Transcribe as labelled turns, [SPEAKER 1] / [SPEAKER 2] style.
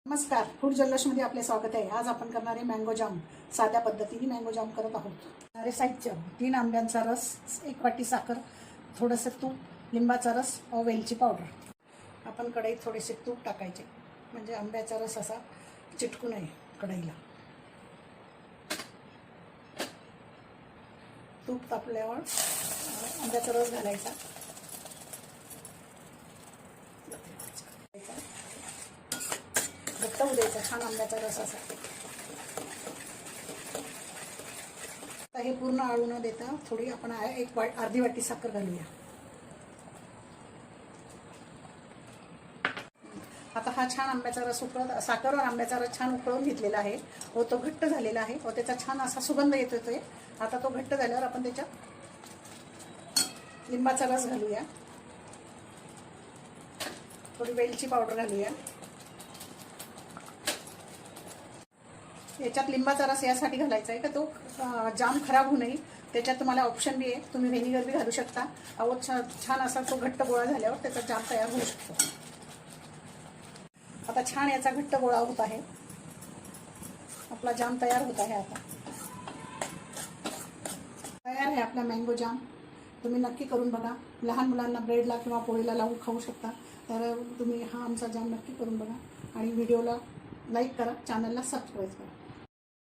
[SPEAKER 1] नमस्कार, फूड जल्लोषमध्ये आपले स्वागत आहे। आज आपण करणार आहे मँगो जाम। साध्या पद्धतीने मँगो जाम करत आहोत। साहित्य: 3 आंब्यांचा रस, 1 वाटी साखर, थोडंसं तूप, लिंबाचा रस व वेलची पावडर। आपण कढईत थोडेसे तूप टाकायचे म्हणजे आंब्याचा रस असा चिटकू नये कढईला। तूप तापल्यावर आंब्याचा रस घालायचा। घट्ट होऊ द्यायचा छान आंब्याचा रस असा। आता हे पूर्ण आळू न देता थोडी आपण अर्धी वाटी साखर घालूया। आता हा छान आंब्याचा रस साखर और आंब्याचा रस छान उकळून घेतलेला आहे व तो घट्ट झालेला आहे व त्याचा छान असा सुगंध येतोय। आता तो घट्ट झाल्यावर आपण त्याच्यात लिंबाचा रस घालूया, थोडी वेलची पावडर घालूया। याच्यात लिंबाचा रस यासाठी घालायचा आहे का तो जाम खराब होऊ नये। त्याच्यात तुम्हाला ऑप्शन बी आहे, तुम्ही व्हिनेगर बी घालू शकता। छान असा तो घट्ट गोळा झाल्यावर त्याचा जाम तयार होऊ शकतो। आता छान याचा घट्ट गोळा होत आहे, आपला जाम तयार होत आहे। आता तयार आहे आपला मँगो जाम। तुम्ही नक्की करून बघा। लहान मुलांना ब्रेडला किंवा पोळीला लावून खाऊ शकता। तर तुम्ही हा आमचा जाम नक्की करून बघा आणि व्हिडिओला लाईक करा, चॅनलला सबस्क्राईब करा।